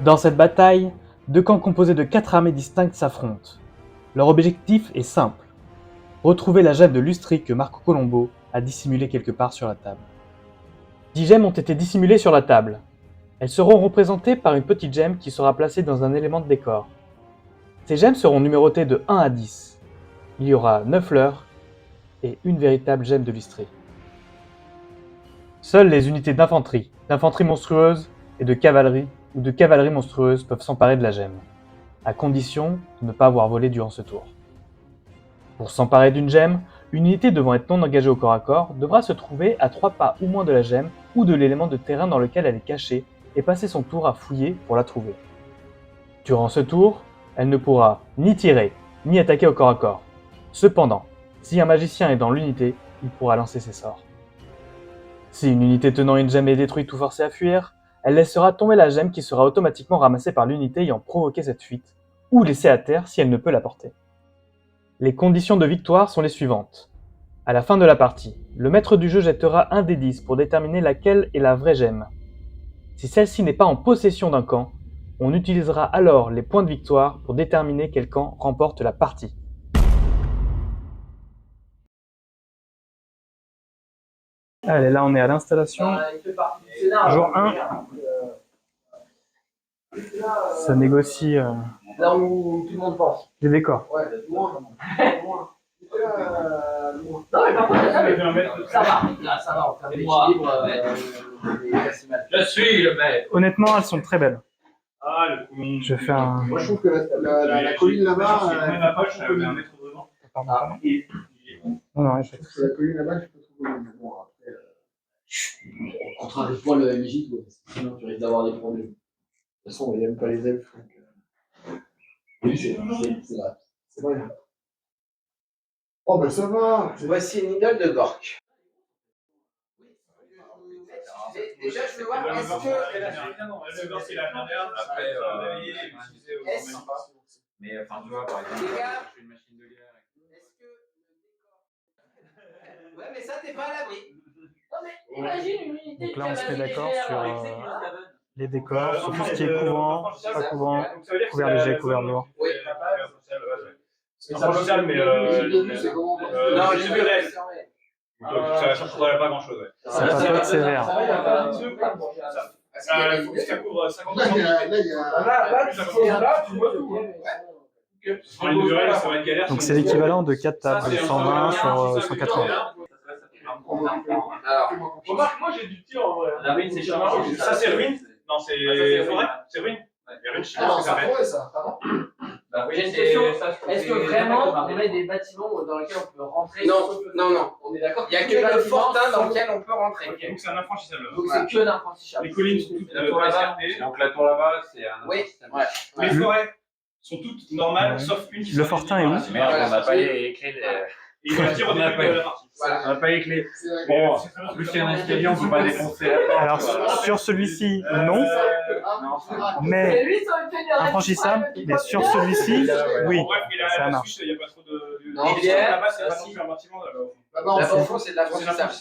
Dans cette bataille, deux camps composés de 4 armées distinctes s'affrontent. Leur objectif est simple, retrouver la gemme de Lustri que Marco Colombo a dissimulée quelque part sur la table. 10 gemmes ont été dissimulées sur la table. Elles seront représentées par une petite gemme qui sera placée dans un élément de décor. Ces gemmes seront numérotées de 1 à 10. Il y aura 9 leurres et une véritable gemme de Lustri. Seules les unités d'infanterie monstrueuse et de cavalerie ou de cavalerie monstrueuse peuvent s'emparer de la gemme, à condition de ne pas avoir volé durant ce tour. Pour s'emparer d'une gemme, une unité devant être non engagée au corps à corps devra se trouver à 3 pas ou moins de la gemme ou de l'élément de terrain dans lequel elle est cachée et passer son tour à fouiller pour la trouver. Durant ce tour, elle ne pourra ni tirer, ni attaquer au corps à corps. Cependant, si un magicien est dans l'unité, il pourra lancer ses sorts. Si une unité tenant une gemme est détruite ou forcée à fuir, elle laissera tomber la gemme qui sera automatiquement ramassée par l'unité ayant provoqué cette fuite, ou laissée à terre si elle ne peut la porter. Les conditions de victoire sont les suivantes. À la fin de la partie, le maître du jeu jettera un des 10 pour déterminer laquelle est la vraie gemme. Si celle-ci n'est pas en possession d'un camp, on utilisera alors les points de victoire pour déterminer quel camp remporte la partie. Allez, là on est à l'installation. Jour 1. Ça négocie là où tout le monde pense. les décors. Ouais, moins. Non, mais par contre, ça va. Là, ça va. En termes d'équilibre, je suis le maître. Honnêtement, elles sont très belles. Ah, le colline. Je fais un. Moi, je trouve que la colline là-bas. Non, non, je fais. La colline là-bas, je peux trouver. Mais bon, après. contrarie-toi le MJ, toi. Sinon, tu risques d'avoir des problèmes. De toute façon, il n'aime pas les elfes. Donc... Oui, c'est vrai. C'est vrai. Oh, ben ça va. Voici une idole de Gork. Déjà, je veux voir, est-ce que. Le Gork, c'est la moderne. Après, mais enfin, tu vois, par exemple, je fais une machine de guerre. Est-ce que. Ouais, mais ça, t'es pas à l'abri. Non, mais imagine une unité. Donc là, on se met d'accord sur les décors, sur tout ce qui est couvent, pas couvent, couvert léger, couvert lourd. Oui. C'est un local, mais. Non, j'ai vu réel. Ça ne changerait pas grand-chose, ouais. Ça papote sévère. Il faut que ça couvre 50%. Là, tu vois tout. Sur une durée, ça va être galère. Donc c'est l'équivalent de 4 tables, 120 sur 180. Alors, remarque, moi j'ai du tir en vrai. la ruine, c'est chiant. Ça, c'est ruine. Non, c'est forêt. C'est ruine. Les ruines, je sais pas ce que ça fait. J'ai une question. Est-ce que vraiment on a des bâtiments dans lesquels on peut rentrer? Non. On est d'accord. Il n'y a que le fortin dans lequel on peut rentrer. Ok, donc c'est un infranchissable. Donc c'est que l'infranchissable. Les collines sont toutes La tour là-bas. Donc la tour là-bas, c'est un. Oui. Les forêts sont toutes normales, sauf une qui Le fortin est où? Merde, on n'a pas les clés. Et il va dire au début de la partie. On n'a pas les clés. Bon, en plus, il y a un escalier, on ne peut pas défoncer la porte. Alors sur celui-ci, non, mais infranchissable, mais sur celui-ci, oui, ça marche. Il n'y a pas trop de. Rivière. Là-bas, c'est pas non plus un bâtiment. Là, au fond, c'est de l'infranchissable.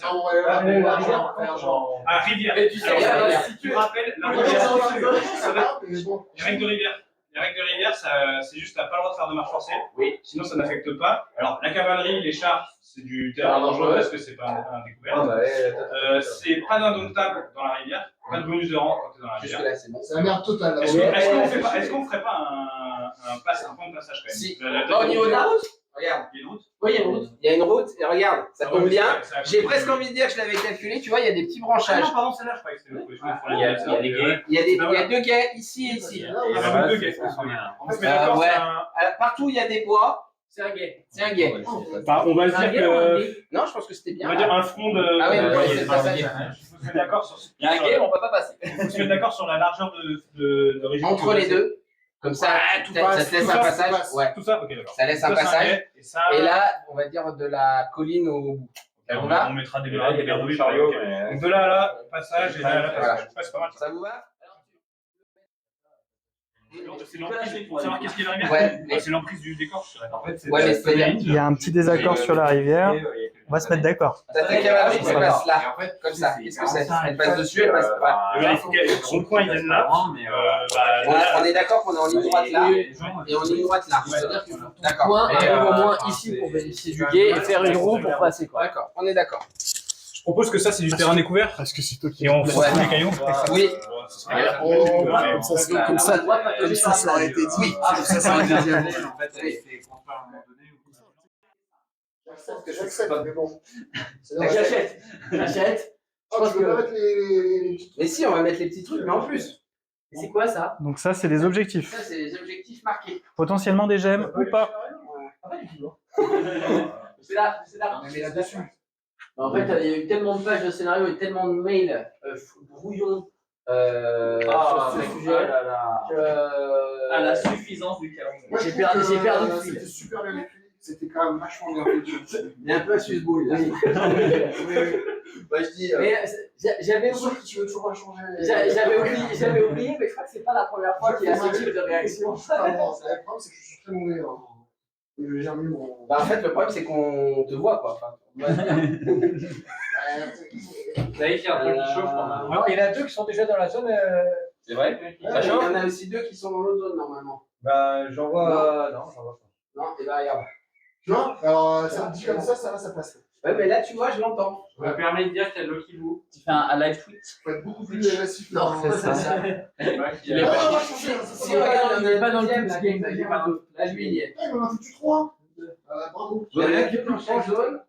Ah, rivière. Et tu sais, Si tu te rappelles, la rivière, les règles de rivière. Les règles de rivière, c'est juste, t'as pas le droit de faire de marche forcée. Oui. Sinon, ça n'affecte pas. Alors, la cavalerie, les chars, c'est du terrain dangereux parce que c'est pas un découvert. C'est pas d'indomptable dans la rivière. Pas de bonus de rang quand t'es dans la rivière. Jusque-là, c'est bon. C'est la merde totale. Est-ce qu'on ferait pas un point de passage quand même? Si. Au niveau de la route, regarde. Il y a une route. Oui, il y a une route. Il y a une route, et regarde, ça tombe bien. J'ai presque envie de dire que je l'avais calculé, tu vois, il y a des petits Ah branchages. non, pardon, c'est là, je croyais que c'était le Il y a des guets. Il y a deux quais ici et ici. Il y a deux guets. On se met d'accord, ouais. c'est un. Partout où il y a des bois, c'est un guet. C'est un guet. Bah, on va se dire que. Non, je pense que c'était On bien. va dire un front de. Ah oui, ouais, c'est le passage. Il faut se mettre d'accord sur. Il y a un guet, on peut pas passer. Il faut se mettre d'accord sur la largeur de région. Entre les deux. Comme ça, ça te laisse un passage. Ouais. Tout ça, ok, d'accord. Ça laisse un passage. Et Et là, on va dire de la colline au bout. on mettra des verres de chariot. Donc de là à là, passage, et là à là, passage. Ouais, c'est pas mal. Ça vous va? C'est l'emprise. Pour savoir qu'est-ce qu'il y a dans la Ouais, rivière. mais- C'est l'emprise du décor. En fait, c'est Ouais, mais c'est-à-dire- il Il y a un petit désaccord sur la rivière. On va se mettre d'accord. T'as ta cavalerie qui Ça va. passe là, comme ça. Qu'est-ce que c'est? Elle passe dessus, elle passe pas. Il faut que son coin il vienne là. On est d'accord qu'on est en ligne droite là et en ligne droite là. C'est-à-dire que d'accord. Point arrive au moins ici pour bénéficier du guet et faire une roue pour passer quoi. D'accord, on est d'accord. Je propose que ça c'est du terrain découvert. Parce que c'est toi qui Et on fout les cailloux. Oui. Comme ça, ça aurait été dit. Oui. Ça aurait été dit. En fait, c'est contraire à un moment donné. J'accepte, mais bon. J'achète. J'achète. Je pense Tu peux pas que. mettre les petits Mais si, on va mettre les petits trucs, mais en plus. Et c'est quoi ça? Donc ça, c'est les objectifs. Ça, c'est les objectifs marqués. Potentiellement des gemmes ou pas. Pas du tout. C'est là. Mais là-dessus. En fait, il y a eu tellement de pages de scénario et tellement de mails brouillons sur ce sujet À la suffisance du calendrier. Moi, je J'ai trouve perdu- que, j'ai perdu le fil. C'était super bien écrit. C'était quand même vachement bien fait. Il y a un peu à Suisse-Bouille là. Bah, je dis. Mais j'avais Sauf oublié, que tu veux toujours la changer. j'avais oublié, mais je crois que c'est pas la première fois qu'il y a ce type de réaction. Le problème, c'est que je suis très mauvais. J'ai remis mon. Bah, en fait, le problème, c'est qu'on te voit quoi. Enfin, Vous savez qu'il y a un truc qui chauffe quand même. Alors, il y en a deux qui sont déjà dans la zone. C'est vrai? il y en a aussi deux qui sont dans l'autre zone normalement. Bah, j'en vois. Non, j'en vois pas. Non, et bah, regarde. Tu vois? Alors, ça me dit comme ça va, ça passe. Ouais, mais là, tu vois, je l'entends. Je me permets de dire qu'il y a Loki Lou. Tu fais un live tweet. Faut être beaucoup plus agressif. Non, c'est ça. Il est Ah, pas on va changer. Si, regarde, il est pas dans le deuxième, Twitch là, game, là, il est pas dans le- là, lui, il y est. Eh, mais on a foutu 3. Bravo. Il y en a un qui est plus en jaune.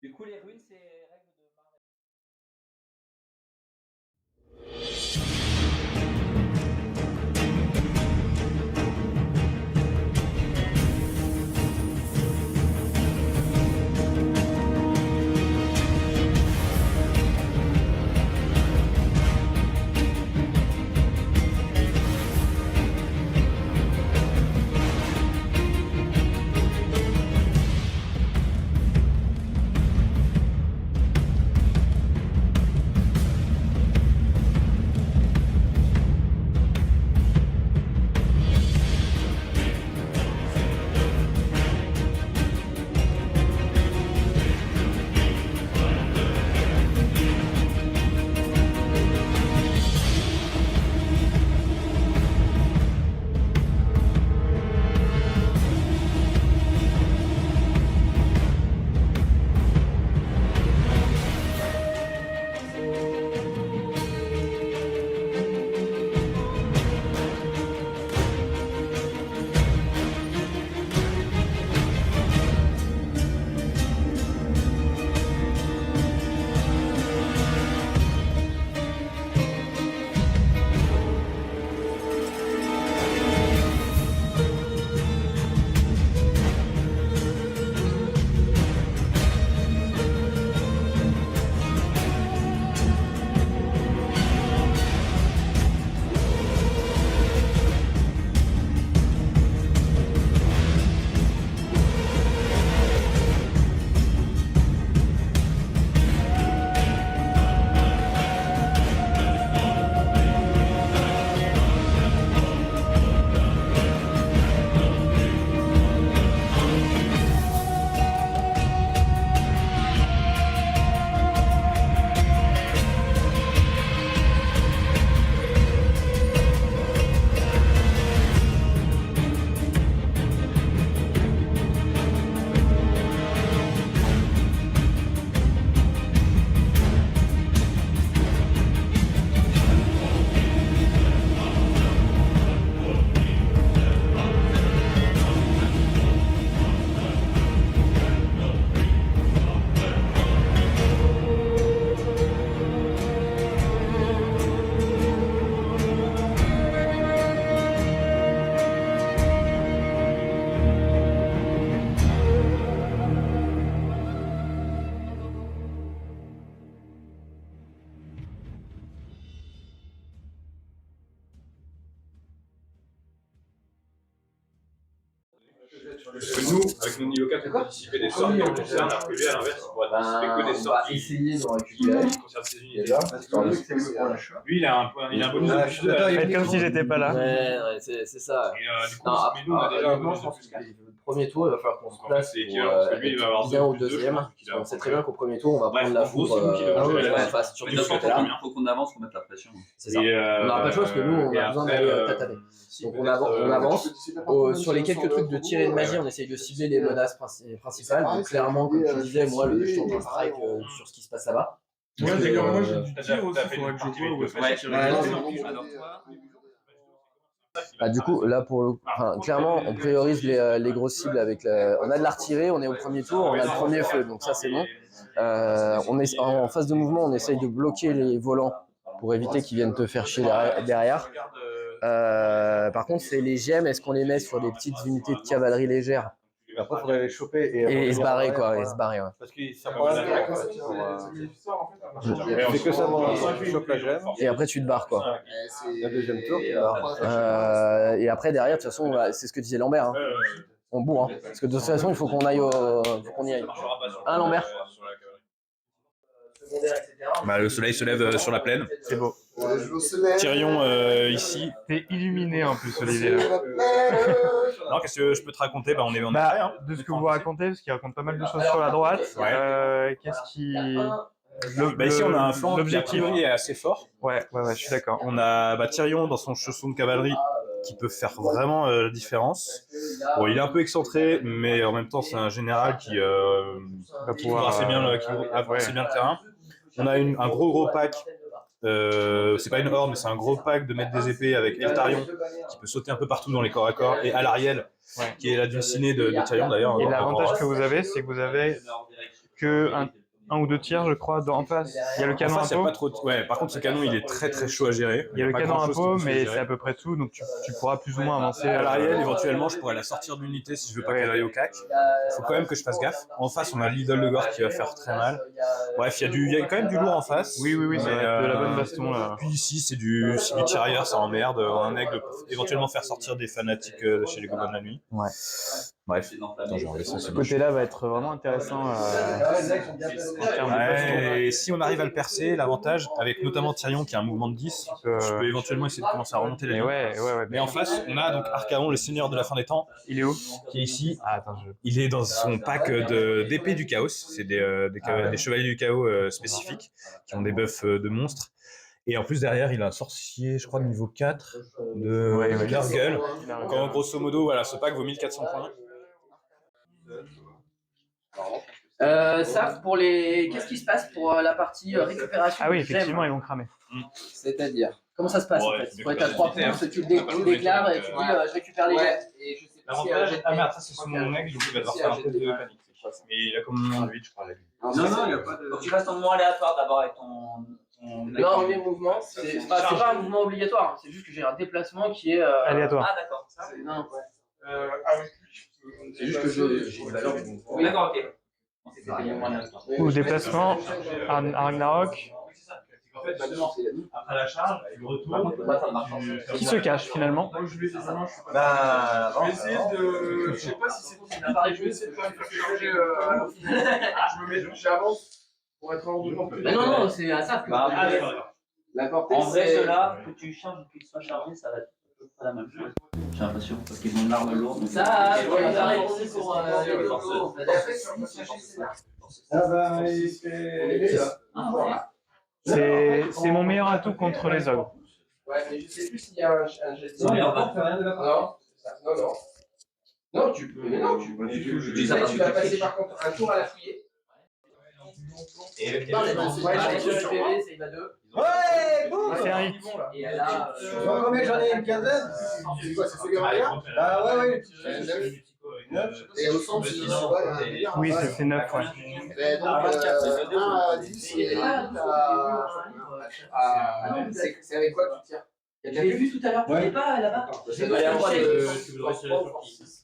Du coup, les ruines, c'est règle de Marvel. Parce que nous, avec nos niveau 4, on peut dissiper des sorts qui nous concernent, alors que lui, à l'inverse, on pourra dissiper que des On sorts va essayer de récupérer. qui concernent ses unités. Déjà, parce que Lui, il a un bonus de plus 2. Faites comme si j'étais pas là. Ouais, c'est ça. Et du coup, Non, mais nous, on a déjà un honnêtement, bonus je de pense plus que 4. le premier tour, il va falloir qu'on se Donc, en place fait, c'est pour équivalent, parce que lui, il va avoir être bien 0 au plus 2, deuxième. je pense qu'il a On sait très bien qu'au premier tour, on va Bref, prendre la en gros, foudre c'est nous qui devons gérer la face sur Mais de ce nous, côté-là. Il faut qu'on avance, qu'on mette la pression. C'est ça. On n'aura pas le choix parce que nous, on a besoin d'aller tataner. Donc on avance. Sur les quelques trucs de tir et de magie, on essaye de cibler les menaces principales. Donc clairement, comme tu disais, moi, je tente un strike sur ce qui se passe là-bas. Moi, j'ai du tir aussi, T'as fait faudrait une que je partie vois où avec est-ce le que flash. Alors toi, Du coup, là, clairement, on priorise les grosses cibles avec on a de l'artillerie, on est au premier tour, on a le premier feu, donc ça c'est bon. En phase de mouvement, on essaye de bloquer les volants pour éviter qu'ils viennent te faire chier derrière. Par contre, c'est les gemmes, est-ce qu'on les met sur des petites unités de cavalerie légère Après, il faudrait les choper et se barrer, quoi, et se barrer, ouais. Parce qu'il ça prend la c'est que ça, tu chopes la gemme. Et après, tu te barres, quoi. La deuxième tour, tu barres. Et après, derrière, de toute façon, c'est ce que disait Lambert. Hein. On bourre, hein. Parce que de toute façon, il faut qu'on aille faut qu'on y aille. Hein, Lambert? Bah, le soleil se lève sur la plaine. C'est beau. Tyrion ici. T'es illuminé en plus, Olivier. Non, qu'est-ce que je peux te raconter? Bah, on est prêt, hein. De ce que vous racontez, parce qu'il raconte pas mal de choses sur la droite. Qu'est-ce qui... Bah, ici, on a un flanc qui, a l'objectif. priori, est assez fort. Ouais, je suis d'accord. On a Tyrion dans son chausson de cavalerie qui peut faire vraiment la différence. Bon, il est un peu excentré, mais en même temps, c'est un général qui Va couvre assez bien le terrain. On a un gros pack. C'est pas une horde, mais c'est un gros pack de maîtres des épées avec Eltarion qui peut sauter un peu partout dans les corps à corps, et Alariel qui est la dulcinée de Tyrion d'ailleurs. Et l'avantage que vous avez, c'est que vous avez que un ou deux tirs, je crois, en face. Il y a le canon à peau. Ouais, par contre, ce canon, il est très chaud à gérer. Il y a le canon à peau, mais c'est à peu près tout, donc tu pourras plus ou moins avancer. À l'Ariel, éventuellement, je pourrais la sortir de l'unité si je veux pas qu'elle aille au cac. Il faut quand même que je fasse gaffe. En face, on a l'idole de Gore qui va faire très mal. Bref, il y a quand même du lourd en face. Oui, ça va être de la bonne baston là. Puis ici, c'est du tirailleur, ça emmerde. Un aigle peut éventuellement faire sortir des fanatiques chez les Gobelins de la nuit. Ouais. Bref, attends, je vais enlever ça. Ce côté-là va être vraiment intéressant. En termes de baston. Et si on arrive à le percer, l'avantage, avec notamment Tyrion qui a un mouvement de 10, je peux éventuellement essayer de commencer à remonter la ligne. Ouais. Mais en face, on a donc Archaon, le seigneur de la fin des temps. Il est où? Qui est ici. Ah, attends, Il est dans son pack d'épées du chaos. C'est des chevaliers du chaos spécifiques qui ont des buffs de monstres. Et en plus, derrière, il a un sorcier, je crois, de niveau 4 de Gargueule. Donc, en grosso modo, voilà, ce pack vaut 1400 points. Ça, pour les. Qu'est-ce qui se passe pour la partie récupération? Ah oui, de effectivement, gemmes? ils vont cramer. C'est-à-dire, comment ça se passe en fait? c'est Pour être à 3 points, tu le déclares et tu dis je récupère les gemmes. Et je sais pas si L'avantage, merde, ça c'est son mec, donc il va devoir faire un test de panique. Mais il a comme moins de 8, je crois, la vie. non, il n'y a pas de. Donc tu restes en mouvement aléatoire d'abord avec ton. Non, mes mouvements, c'est pas un mouvement obligatoire, c'est juste que j'ai un déplacement qui est. Aléatoire. Ah, d'accord. Non, Avec lui, c'est juste que j'ai une valeur de mouvement. Oui, d'accord, ok. C'est pas rien moins aléatoire. Ou déplacement, Ragnarok, En fait, après la charge, le retour, qui se cache finalement. donc je vais essayer de. Bah, Je vais essayer de. Je sais pas si c'est possible. Je vais essayer de faire changer. Je me mets. J'avance pour être en devant. Mais non, c'est à ça que. La portée, En vrai, c'est. ceux-là, que tu changes ou qu'ils soient chargés, ça va être pas la même chose. J'ai l'impression, parce qu'ils ont une arme lourde. donc- Ça, Et on voilà, a répondu pour les locaux. Ah bah, il est là. Ah, ouais. C'est mon meilleur atout contre les ogres. Ouais, mais je sais plus s'il y a un geste. Non, mais on va faire rien de Non, c'est ça. Non. Non, tu peux. Mais non, tu peux. Tu vas passer par contre un tour à la fouiller. Et Non, les PV, c'est il va 2. ouais, bon. C'est un hit. Et là. Combien j'en ai une quinzaine? C'est quoi, c'est Figueroa? Ah ouais. Et au centre, c'est Oui, c'est 9, ouais. Mais donc, 1 à 10 et 1 à. C'est avec quoi tu tires? Je l'ai vu tout à l'heure, tu n'es pas là-bas. C'est pas la moitié.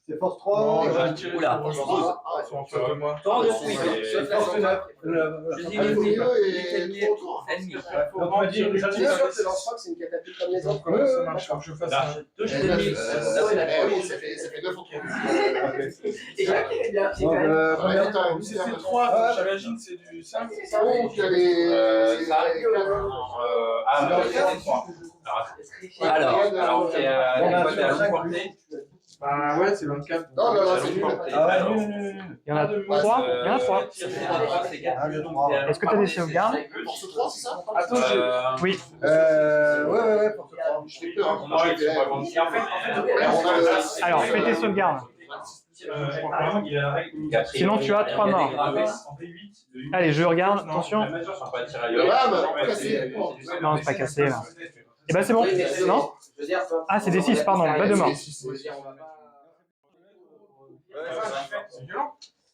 C'est force 3. Oula. Toi en dessous, je dis les ennemis. On va dire déjà c'est une catapulte comme les autres. Comment ça marche? Faut que je fasse un. Touche l'ennemi. Ça fait 2 fois 3. C'est 3, j'imagine c'est du 5. Alors, c'est à longue portée. Bah ouais, c'est 24. Non, c'est nul. Il y en a 3. Il y en a 3. Est-ce que tu as des sauvegardes? Force 3, c'est ça? Attends, Oui. Ouais, force 3. Je t'ai peur. Alors, fais tes sauvegardes. Sinon, tu as 3 morts. Allez, je regarde. Attention. Non, c'est pas cassé là. Et bah c'est bon. Non? Ah, c'est des 6, pardon. Pas de mort.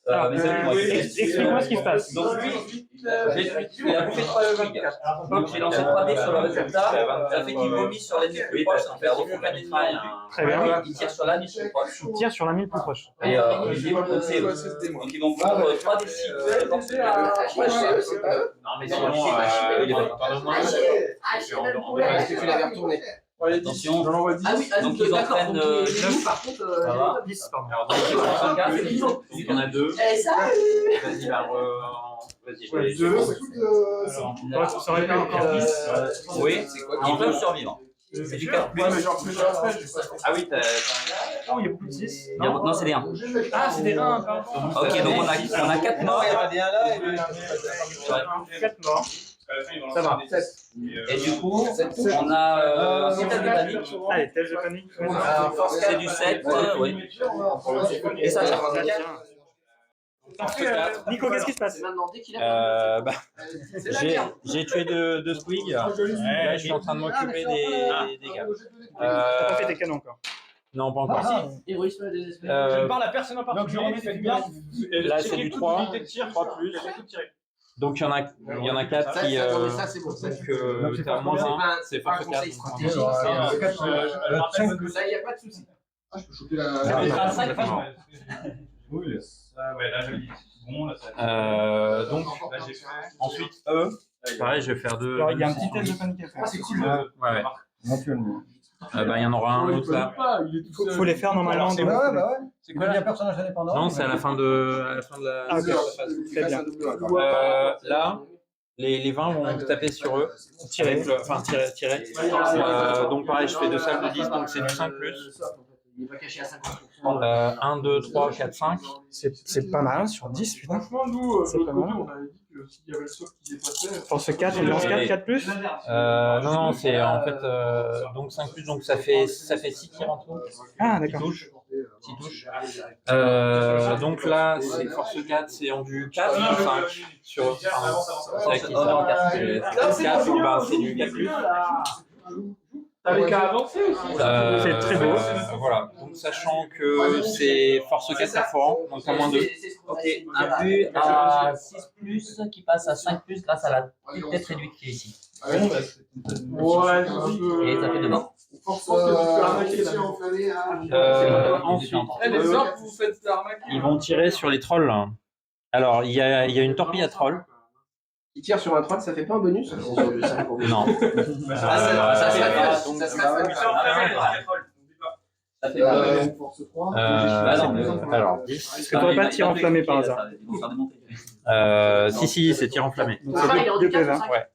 Alors, explique-moi ce qui se passe. Donc lui, il a bouffé 3 Squig. Donc j'ai lancé 3 dés sur le résultat. Ça fait qu'il vomit sur l'ennemi plus proche. Donc il faut pas détrailler. Très bien. Il tire sur l'ami plus proche. Il tire sur l'ami le plus proche. Et il développe aussi. Donc ils vont prendre 3 des 6 de force. Non mais sinon, il est Est-ce que tu l'avais retourné? attention. Ah oui, Donc ils entraînent 9 par contre. 10, pardon. alors donc il y en a 2. Vas-y, vas-y, 2. Ça aurait été encore 10. oui, ils peuvent survivre. C'est du 4 plus. Ouais, mais genre plus après, je sais pas. Ah oui, Oh, il y a beaucoup de 6. non, c'est des 1. Ah, c'est des 1, pardon. Ok, donc on a 4 morts. 4 morts. Ça va, 7. Et du coup, on a un système de panique. Allez, test de panique. C'est du 7, oui. Et ça, ça prend 4. Nico, qu'est-ce qui se passe? J'ai tué deux Squig. Là, je suis en train de m'occuper des dégâts. T'as pas fait tes canons encore. Non, pas encore. Héroïsme des espèces. Je parle à personne en particulier, faites bien. Là, c'est du 3 plus. Donc, il y en a 4 qui. Ça, c'est bon. Donc, c'est à moins 1. C'est pas un force conseil 4. stratégique. Ça, il n'y a pas de souci. Ah, je peux choper la. Oui, ouais, là, je dis. Bon, là, ça. Donc, Là, j'ai fait. ensuite, eux. Pareil, je vais faire 2. Alors, il y a un petit test de panique à faire. Ah, c'est cool. Ouais. Il y en aura un autre là. Faut les faire normalement. Alors, c'est ouais. C'est quoi là? Personnage indépendant. Non, c'est à la fin de la. Ah, ok. Très bien. Là, les 20 vont taper sur eux. Tirer. Enfin, tirer. Donc, pareil, je fais 2 salles de 10, donc c'est du 5 plus. Il n'est pas caché à 50%. 1, 2, 3, 4, 5. C'est pas mal sur 10, putain. Franchement, nous, C'est l'autre pas côté, mal. on avait dit que s'il y avait le saut qui dépassait. Force 4, endurance 4, 4 plus. Non, c'est en fait donc 5 plus, donc ça fait 6 tirs en tout. Ah, d'accord. 6 touches. Donc là, c'est force 4, c'est en du 4 ou 5 sur eux. C'est vrai qu'ils sont 4, bah, c'est du 4 plus. T'avais qu'à avancer aussi. C'est très beau. Voilà, donc sachant que c'est force 4 perforant, donc à moins 2. Ok, un but à 6 plus qui passe à 5 plus grâce à la petite tête réduite qui est ici. Ouais, Et ça fait 2 morts. Ensuite, Les orques, vous faites arnaquer. ils vont tirer sur les trolls. Alors, il y a une torpille à troll. Il tire sur un troll, ça fait pas un bonus? Non. Ça fait force 3. Alors, 10. Est-ce que t'aurais pas de tir enflammé par hasard? Si, c'est tir enflammé. Donc c'est 2 PV. Ouais.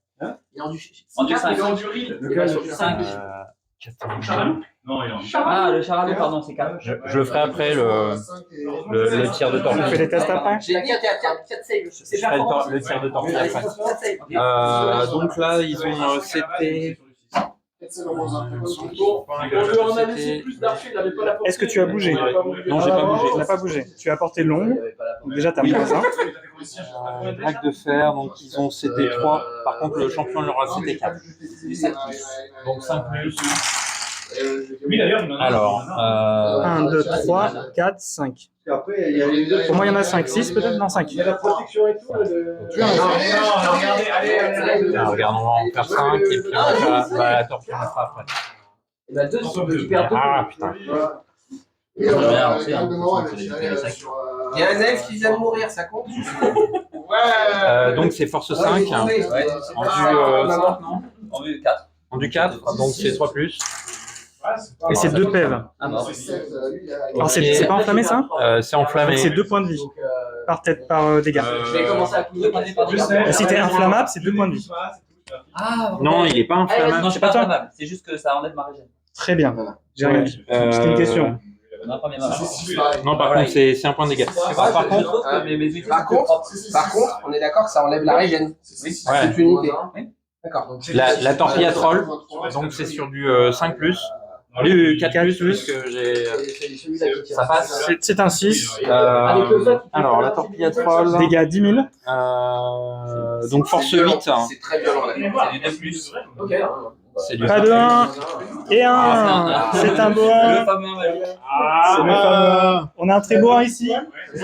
Il est en du 5. Il est en du ril. Lequel 5. Non, il en Ah, le charalot, pardon, c'est 4. Je le ferai après le tir de On torpille. fait des tests après? J'ai 4 saves. Je ferai le tir de torpille après. Donc là, ils ont c'était. On lui en a laissé plus d'archers, il n'avait pas la portée. Est-ce que tu as bougé? Non, j'ai pas bougé. Tu n'as pas bougé. Tu as porté longue. Donc déjà, t'as moins 1. Blague de fer, donc ils ont CT 3. Par contre, le champion leur a CT 4. Donc 5 plus. Oui, d'ailleurs, Alors, 1, 2, 3, 4, 5. Au moins, il y en a 5. 6 peut-être? Non, 5. Il y a la protection et tout. regardez, allez. regarde, on va en faire 5 et puis on va la torpille on la fera après. Et bah 2, tu perds 2. Ah putain. Et également, elle va tirer sur. Il y a un elfe qui vient de mourir, ça compte? Donc c'est force 5. En vue 5, non? En vue 4. En vue 4, donc c'est 3 plus. Et c'est 2 PV. Ah non. Alors c'est pas enflammé ça? C'est enflammé. Donc c'est 2 points de vie. Par tête, par dégâts. Je vais commencer à couler par Et si t'es inflammable, c'est 2 points de vie. Ah, Non, il est pas inflammable. non, c'est pas inflammable. C'est juste que ça enlève ma régène. Très bien. J'ai rien dit. C'était une question. Non, premier match. Non, par contre, c'est un point de dégâts. Par contre, on est d'accord que ça enlève la régène. Ouais. C'est une unité. D'accord. La torpille à troll, donc c'est sur du 5 plus. Du 4 plus, puisque j'ai. Ça passe. C'est un 6. Alors, la torpille à troll. Dégâts 10 000. Donc force 8. C'est très violent là. C'est du 2 plus. Ok. C'est du Pas de 1 et 1. C'est un beau 1. Le fameux invalide. C'est le fameux. On a un très beau 1 ici.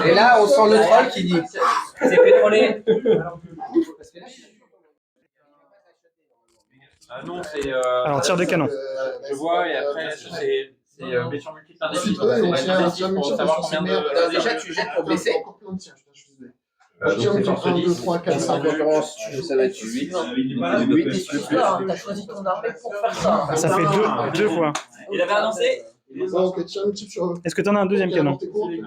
Et là, on sent le troll qui dit. C'est pétrolé. Non, c'est. Alors, tir de canon. Je vois, et après, c'est blessure multiple indéfinie. Pour savoir combien de. Non, déjà, tu jettes pour blesser. Donc c'est force 10. 3, 4, 5. Ça va être 8. 8 et plus. T'as choisi ton armée pour faire ça. Ça fait 2 fois. Il avait annoncé. Donc, tire un type sur. Est-ce que t'en as un deuxième canon? Lui.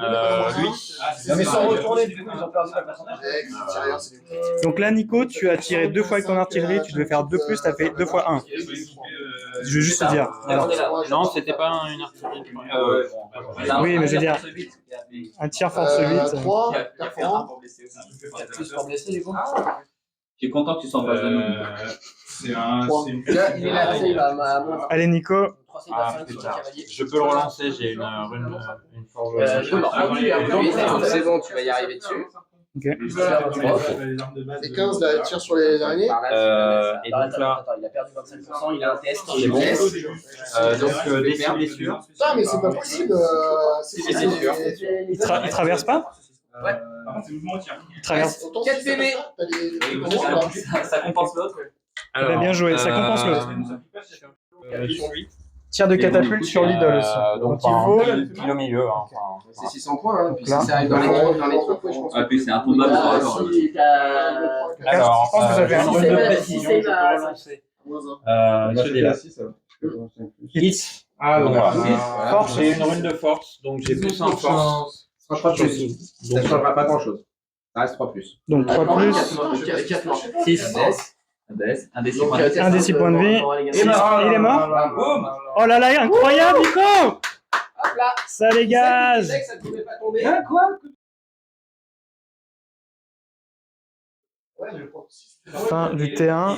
Mais sans retourner, du coup, ils ont perdu la personnage. Donc là, Nico, tu as tiré 2 fois avec ton artillerie. Tu devais faire 2 plus, t'as fait 2 fois 1. Je veux juste te dire. Alors, Non, c'était pas une artillerie. oui, mais je veux dire, un tir force 8. 3, 4 Plus pour blesser, du coup. Je suis content que tu sois en face de nous. C'est un. Là, il est là, il va. Allez, Nico. Je peux le relancer, j'ai une rune, une forge. C'est bon, tu vas y arriver dessus. Ok. Et 15, là, elle tire sur les derniers. Et donc là, il a perdu 25%, il a un test. c'est bon. Donc, des 6 blessures. Putain, mais c'est pas possible. C'est sûr. Il traverse pas? Ouais. Il traverse. 4 PV. Ça compense l'autre. Bien joué, ça compense l'autre. Sur 8. Tir de catapulte sur l'idole aussi. Donc, il vaut. pile au milieu. Hein, C'est 600 points, hein. Puis si ça arrive dans les trucs, je pense. Ah, puis c'est un tombable. Alors, Je pense que ça fait un rune de précision, je peux relancer. Ce dé-là. Hit. Ah, donc voilà. Force. J'ai une rune de force, donc j'ai plus un force. Ça ne changera pas grand chose. Ça reste 3 plus. Donc 3 plus. 6. Un des 6 points. Un des 6 points de vie. Il est mort. Oh là là, incroyable, Nico! Hop là. Ça dégage. Ça ne pouvait pas tomber. Quoi? Fin du T1.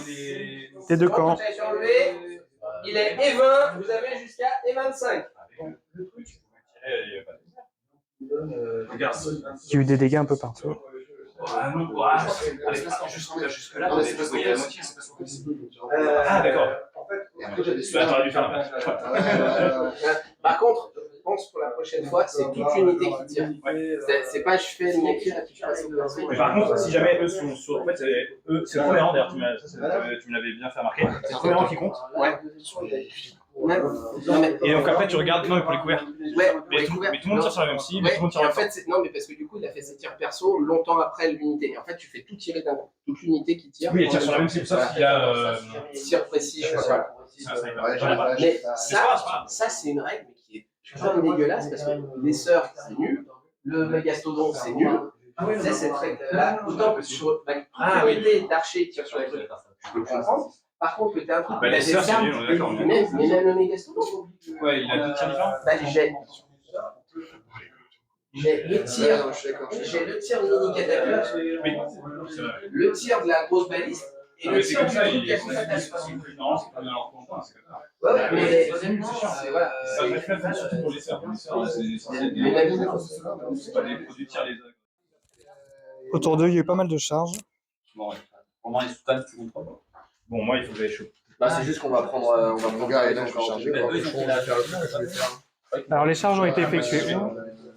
T2 camps. Il est E20, vous avez jusqu'à E25. Il y a eu des dégâts un peu partout. Ah, d'accord. Par contre, je pense pour la prochaine fois, c'est toute unité qui tire. C'est pas je fais une écrire et puis je passe au perso. Mais par contre, si jamais eux sont sur. En fait, eux, c'est le premier rang d'ailleurs, tu me l'avais bien fait remarquer. C'est le premier rang qui compte. Ouais. Et donc après, tu regardes, non, mais pour les couverts. Ouais, Mais tout le monde tire sur la même cible, ouais, tout le monde tire et sur en la fait, non, mais parce que du coup, il a fait ses tirs perso longtemps après l'unité. Et en fait, tu fais tout tirer d'un coup. Toute l'unité qui tire. Oui, elle tire sur la même cible, sauf qu'il y a. Tir précis, je crois. Mais ça c'est une règle mais qui est vraiment dégueulasse parce que les sœurs, c'est nul. Le mégastodon, c'est nul. C'est cette règle-là, autant que sur la unité d'archer qui tire sur les trucs, je peux comprendre. Par contre, que tu as un truc, Bah, les sœurs, c'est nul, on est d'accord. mais même le mégastodon. Ouais, il a deux tirs différents. Bah, j'ai le tir, j'ai le tir mini catapulte, le tir de la grosse baliste et le tir du truc qui a fait fatal. Non, c'est pas bien leur point, c'est comme ça. Ouais, mais voilà. Ça reflète surtout pour les sœurs. C'est pas des produits tirs les autres. Autour d'eux, il y a eu pas mal de charges. Bon, au moins, ils soutiennent, tu comprends pas. Bon, moi, il faut que j'aille chaud. Bah, c'est juste qu'on va prendre. Regarde, là, je vais charger. Mais eux, ils ont fait la Alors les charges ont été effectuées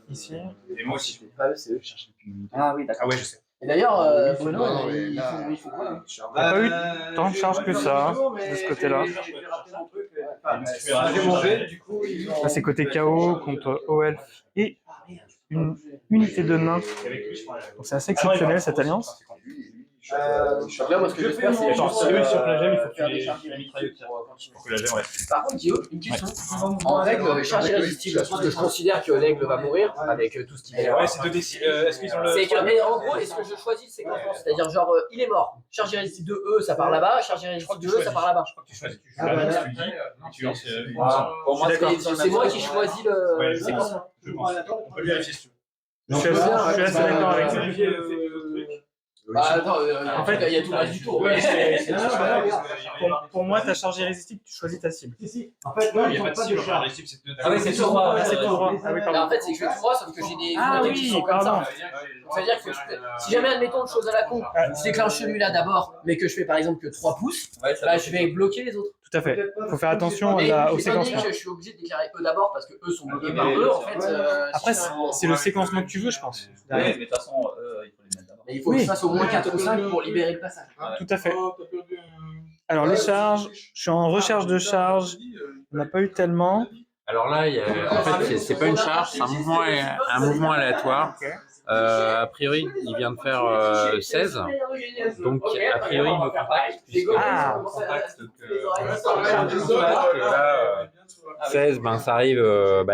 ici. Et moi aussi. Ah oui, d'accord. Ah ouais, je sais. Et d'ailleurs, Bruno, il faut quoi? Il n'y a pas eu tant de charges que ça de ce côté-là. J'ai mangé, du coup, Là, c'est côté KO contre OELF et une unité de nains. Donc c'est assez exceptionnel cette alliance. Là, moi, ce que j'espère, c'est Genre, si eux ils sortent la gemme, il faut que faire tu des les charges mitrailles au tir. Pour que la gemme reste. Par contre, Guillaume, une question. En règle, charge irrésistible, parce que je considère que l'aigle va mourir avec tout ce qu'il va y avoir. Ouais, c'est 2d6. Est-ce qu'ils ont le. C'est que, mais en gros, est-ce que je choisis le séquencement? C'est-à-dire, genre, il est mort. Charge irrésistible de E, ça part là-bas. Charge irrésistible de E, ça part là-bas. Je crois que tu choisis. Tu joues la lance, tu le dis, et tu lances. Pour moi, C'est moi qui choisis le séquencement. Je pense. On peut le vérifier si tu veux. Je suis assez d'accord avec ça. Bah, attends, en fait, il y a tout le reste du tour. Pour moi, ta charge irrésistible, tu choisis ta cible. En fait, non, il n'y a pas de cible. C'est Ah oui, c'est tout droit. Ah, c'est tout droit. Ah oui, pardon. En fait, c'est que je vais tout droit, sauf que j'ai des Ah unités qui oui, sont comme pardon. ça. C'est-à-dire que si jamais, admettons une chose à la con, je déclenche celui-là d'abord, mais que je fais par exemple que 3 pouces, bah, je vais bloquer les autres. Tout à fait. Il faut faire attention Mais au étant donné séquencement. que je suis obligé de déclarer eux d'abord parce que eux sont bloqués par eux, en fait. Après, c'est le séquencement que tu veux, je pense. Oui, mais de toute façon, il faut les mettre d'abord. Mais il faut que je fasse au moins 4 ou 5 pour libérer le passage. Tout à fait. Alors, les charges, je suis en recherche de charges. On n'a pas eu tellement. Alors là, en fait, c'est pas une charge, c'est un mouvement aléatoire. A priori, il vient de faire 16. Donc, a priori, il me contacte. Puisque Ah. il me contacte que là, 16, ben, ça arrive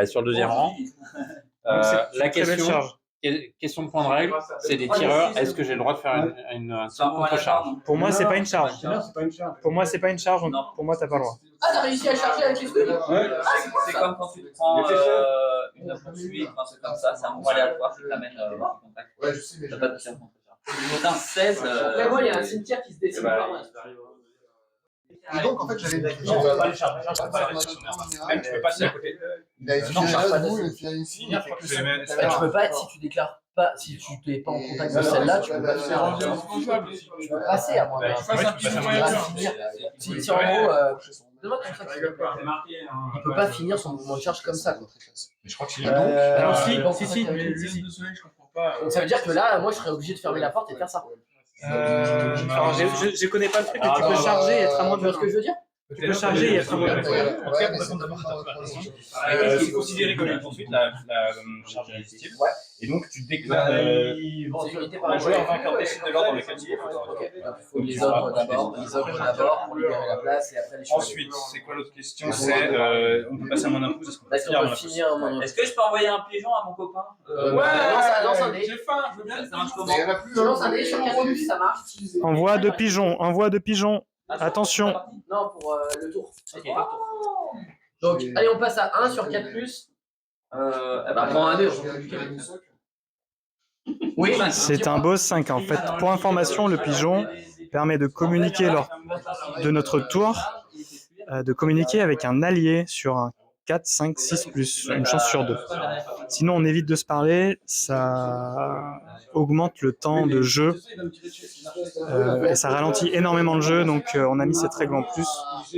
sur le deuxième rang. La Très belle charge. question de point de règle, c'est des tireurs. Est-ce que j'ai le droit de faire une contre-charge? Pour moi, c'est pas une charge. Pour moi, c'est pas une charge. Donc pour moi, t'as pas le droit. Ah, t'as réussi à charger avec les trucs? C'est comme quand tu prends une poursuite, un truc comme ça, c'est un mouvement aléatoire qui t'amène en contact. Ouais, je sais, mais T'as pas de tir contre-charge. Putain, 16. Après, moi, il y a un cimetière qui se dessine par là. Et donc, en fait, j'avais une Non, on va pas les charger. Même tu peux passer à côté. Il a Non, effilé charge là, pas du coup, de- il a filé ici. Finir, je crois que c'est les mêmes. Bah, tu peux pas, si tu déclares pas, si tu n'es pas en contact de celle-là, tu peux pas faire. Tu peux passer à moins. Ouais, tu peux finir. Si en gros, demande comme ça qu'il il peut pas finir son mouvement de charge comme ça. Quoi. Mais je crois que c'est Alors, donc, si. Je comprends pas. Donc ça veut dire que là, moi, je serais obligé de fermer la porte et de faire ça. Alors, je connais pas le truc, mais tu peux charger et être à moins Tu de vois ce que je veux dire? Tu peux charger et être à moins de En tout cas, pour répondre d'abord à ta question, c'est considéré comme une poursuite, la charge irrésistible. Et donc, tu déclares Sécurité par un un joueur joueur. vainqueur décide de l'ordre dans lequel il est. Ok. Donc, il faut les ogres d'abord pour libérer la place et après les chevaliers. Ensuite, c'est quoi l'autre question? C'est on peut passer à moins d'un pouce. Est-ce qu'on peut Est-ce finir à qu'on moins peut d'un pouce? finir un Est-ce que je peux envoyer un pigeon à mon copain? lance un dé. J'ai faim, je veux bien. Ça marche comment? Mais il y en a plus. Je lance un dé sur 4 plus, ça marche. Envoi de pigeons, envoi de pigeons. Attention. Non, pour le tour. Ok. Donc, allez, on passe à 1 sur 4 plus. Bah, prends un 2. Oui, C'est un boss 5 en fait. Pour information, le pigeon permet de communiquer lors de notre tour, de communiquer avec un allié sur un 4, 5, 6 plus, une chance sur 2. Sinon, on évite de se parler, ça augmente le temps de jeu et ça ralentit énormément le jeu, donc on a mis cette règle en plus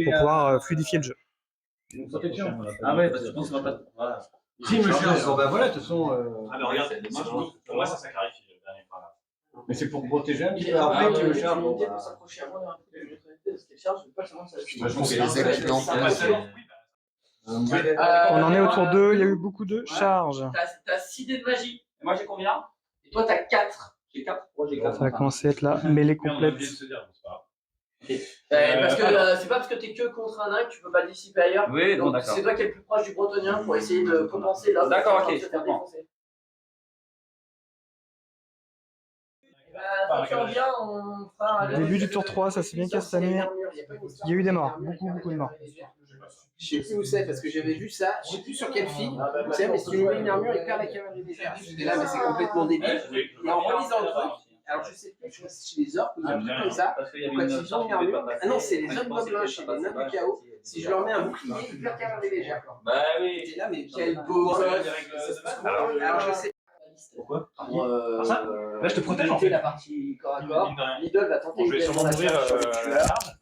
pour pouvoir fluidifier le jeu. Ah ouais, parce que je pense qu'on va pas. Voilà. Si, monsieur. Bon, ben voilà, de toute façon. Ah, mais regarde, pour moi, ça clarifie le dernier paragraphe. Mais c'est pour protéger un petit il est peu après après que le charge. l'unité peut s'approcher à moi d'un coup de l'autorité, parce qu'elle charge, je veux pas savoir ça. Je pense que c'est les ailes qui lancent. On en est au tour 2, il y a eu beaucoup de charges. T'as 6 dés de magie. Et moi j'ai combien? Et toi, t'as 4. J'ai 4. Moi j'ai 4. Ça va commencer à être la mêlée Mais on a complète. oublié de se dire, c'est pas grave. Parce que c'est pas parce que t'es que contre un nain que tu peux pas dissiper ailleurs. Oui, non, Donc d'accord. c'est toi qui es le plus proche du bretonien pour essayer de compenser là. D'accord, ok, Se faire je comprends. défoncer. Quand tu reviens, on fera un Début du tour 3, ça s'est bien castané. Il y a eu des morts, beaucoup de morts. Je sais plus où c'est parce que j'avais vu ça, je sais plus sur quelle fille. Tu sais, mais si tu lui mets une armure, il perd la cavalerie légère. J'étais là, mais c'est complètement débile. Et en relisant le truc, alors je sais plus, je crois que c'est chez les orques ou un truc comme ça. Parce qu'il y avait Quand une ils ont une armure, ah non, c'est les hommes gobelins chez les nains du chaos. Si je leur mets un bouclier, ils perdent cavalerie légère. Bah oui. J'étais là, mais quel beau. Alors je sais. Pourquoi Pour, ça Là, je te protège, en fait. La partie corps à corps. Lidl va tenter Bon, je vais sûrement mourir.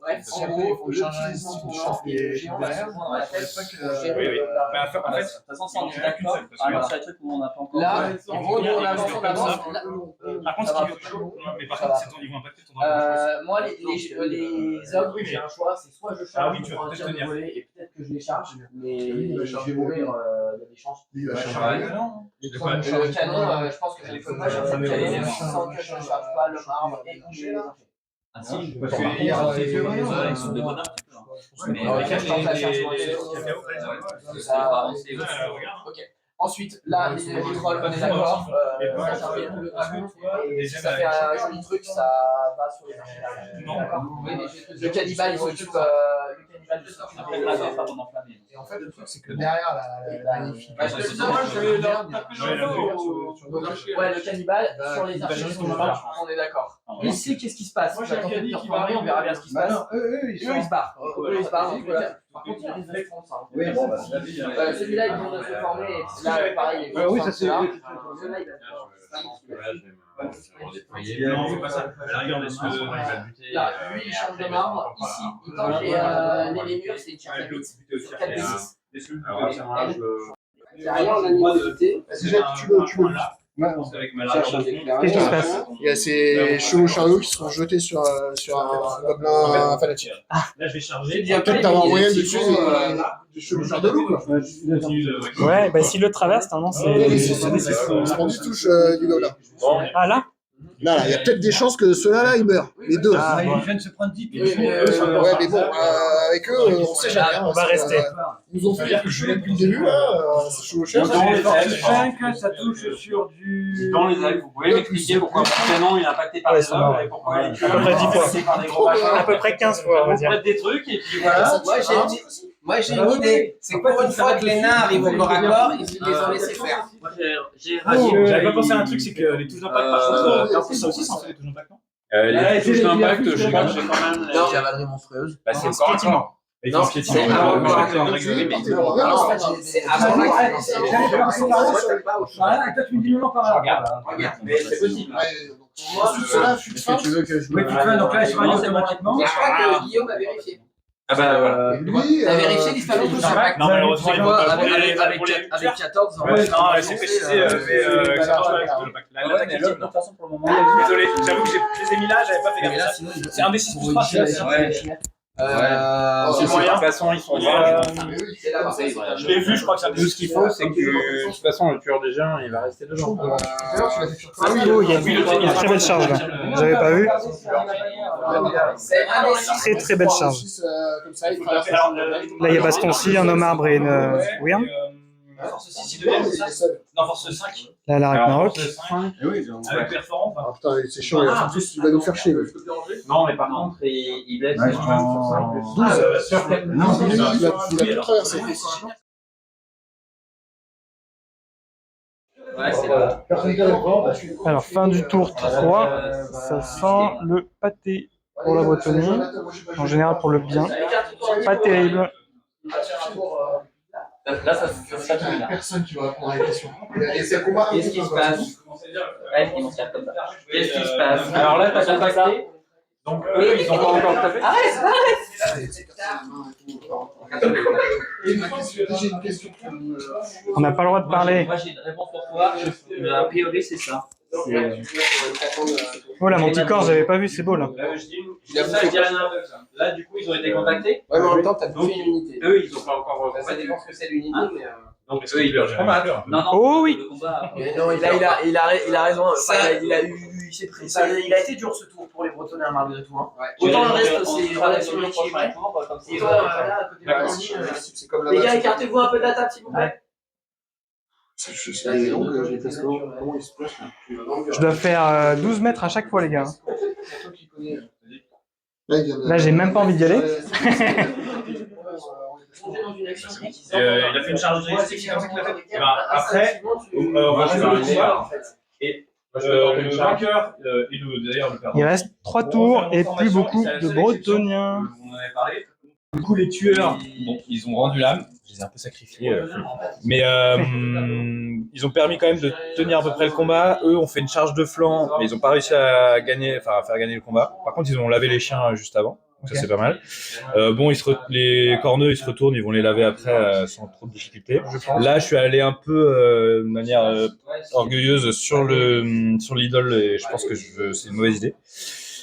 Bref, en gros, l'utilisation de chance des géants va se prendre dans la tête pour gérer Oui. le- Bah, en De fait, toute façon, si on est d'accord, alors sur les trucs où on n'a pas encore. Là, Ouais. en gros, nous, on avance, on avance. Là, par contre, ça va. mais par contre, c'est ton niveau impacté, ton dragon. Moi, les ogres, j'ai un choix, c'est soit je Ah charge oui, tu vas pour un peut-être tir de tenir. volée et peut-être que que je les charge, mais je vais mourir, il y a des chances. Il va Ouais, charger. Le canon, je pense que je ne peux pas charger le canon sans que je ne charge pas le marbre et les objets. Ah si, Parce par qu'il y a contre, des c'est bonhommes, avec son de bonheur, tu peux, hein. Mais Ouais, avec je tente la charge sur les ça va avancer. Ok. Ensuite, là, les trolls, on est d'accord. Ça charge tout le dragon. Et si ça fait un joli truc, ça va sur les archers. D'accord. Le cannibale, il s'occupe. Le cannibale, il s'occupe Après, des- la fin, ça va enflammer. Et en fait, le truc, c'est que derrière la magnifique. Ouais, le cannibale, sur les archers, ils sont morts, on est d'accord. Il sait qu'est-ce qui se passe. Moi, Il va j'ai un tenter de caddie qui performer, on verra bien ce qui se passe. Eux, ils Eux, ils se barrent. Eux, ils se barrent. Donc, par contre, il risque de se foncer. Oui, bon, bah, Celui-là, il vient de se former. Et puis là, pareil, il est oui, ça, c'est- Celui-là, il va Non, c'est pas ça. À la rigueur, est-ce que il va le buter Là, lui, il change de marbre. Ici, il tente les murs, c'est une charge de 8. Sur 4 d 6. Derrière, on a une unité. Déjà, tu le Qu'est-ce qui se passe? Il y a ces chevaux chariots qui sont jetés sur un gobelin fanatique. Là, je vais charger. Il y a peut-être avoir moyen dessus des chevaux chariots, quoi. Ouais, bah s'il le traverse, normalement c'est. C'est pour 10 touches du gobelin. Ah là? Là, il y a peut-être des chances que ceux-là, ils meurent. Les deux. Ah, bon. Ils viennent se prendre 10 pieds. Ouais, mais bon, avec eux, on sait jamais. On va rester. Ils nous ont fait quelque chose depuis le début, là. C'est chaud au chef. Dans les elfes, 5, ça touche sur du. dans les elfes, vous pouvez m'expliquer pourquoi mon canon il est impacté par Ouais, les c'est marrant. hommes et pourquoi il est À peu près 10 fois. impacté par des gros machins. À peu près 15 fois, on va Vous dire. faites des trucs et puis voilà. Moi, j'ai une idée. C'est que pour une fois que les nains arrivent au corps à corps, ils les ont laissés faire. Moi j'ai ragi. J'avais pas pensé à un truc, c'est que les touches d'impact, par contre, ça aussi, ça en fait des touches d'impact, non? Les touches d'impact, je crois que j'ai quand même. Non. Cavalerie monstrueuse. Bah, c'est encore un corps. Et Non, c'est c'est avant le corps à corps. Non, C'est avant la Voilà, et toi tu me dis non par là. Regarde, mais c'est possible. Ensuite, ceux-là, je suis Est-ce que tu veux que je Oui, me. tu fais, donc là, je vais automatiquement. Et je crois que Guillaume a vérifié. Ah bah voilà. Lui, T'as vérifié l'histoire de touche d'impact? Non, malheureusement, ils vont pas Avec 14 Ouais, non, c'est précisé, mais que ça marche pas avec le touche d'impact. Ouais, mais là, de toute façon, pour le moment, Désolé, j'avoue que je les ai mis là, j'avais pas fait gaffe à ça. C'est un des 6 plus 3, c'est De toute façon, ils sont là. C'est là, Je l'ai vu, je crois que c'est un des Tout ce qu'il faut, c'est que de toute façon, le tueur des géants, il va rester dedans. Oh, il y a une très belle charge là. J'avais pas vu. C'est un des 6. Très très belle charge. Comme ça, il traverse. Là, il y a baston-ci, un homme arbre et une Wyrm. Force 6, il devient, c'est ça? Non, force 5. Là, la Ragnarok. Avec perforant, Ah putain, c'est chiant, il va nous faire chier. lui. non, mais par contre, il blesse. 12. Il a tout traversé. Ouais, c'est là. Personne qui a d'accord. Alors, fin du tour 3. Ça sent le pâté pour la Bretonnie. En général, pour le bien. Pas terrible. Là, ça tombe là. Personne qui va répondre à la question. Et c'est un combat. Qu'est-ce qui se passe? Ouais, ils vont se faire comme ça. Qu'est-ce qui se passe? Alors là, t'as contacté. Donc eux, ils ont pas encore tapé. J'ai une question. On n'a pas le droit de parler. Moi, j'ai une réponse pour toi. A priori, c'est ça. Oh, la Manticore, j'avais pas vu, c'est beau là. Je dis ça, je dis rien. Là, du coup, ils ont été contactés. Ouais, mais en même temps, t'as bouffé une unité. Eux, ils ont pas encore. Ça dépend ce que c'est l'unité, mais. Donc eux, ils peuvent combattre. Non, non. Oh oui. Le combat. Mais non, il a raison. Il a été dur ce tour pour les Bretonners malgré tout. Hein. Autant le reste, c'est relativement équilibré. Autant là, à côté de la Bretagne, C'est comme la les gars, écartez-vous un peu de la table, s'il vous plaît. Je dois faire 12 mètres à chaque fois, les gars. Là, j'ai même pas envie d'y aller. Il a fait une charge de c'est comme ça qu'il a fait. Et ben, après, on va jouer le combat. Et le vainqueur, et d'ailleurs le perdant. Il reste 3 tours et plus beaucoup de Bretoniens. On en avait parlé. Du coup, les tueurs, bon, ils ont rendu l'âme. Je les ai un peu sacrifiés. Mais ils ont permis quand même de tenir à peu près le combat. Eux ont fait une charge de flanc, mais ils n'ont pas réussi à gagner, enfin à faire gagner le combat. Par contre, ils ont lavé les chiens juste avant. Donc ça, c'est pas mal. Bon, les corneux, ils se retournent, ils vont les laver après sans trop de difficulté. Là, je suis allé un peu de manière orgueilleuse sur l'idole et je pense que c'est une mauvaise idée.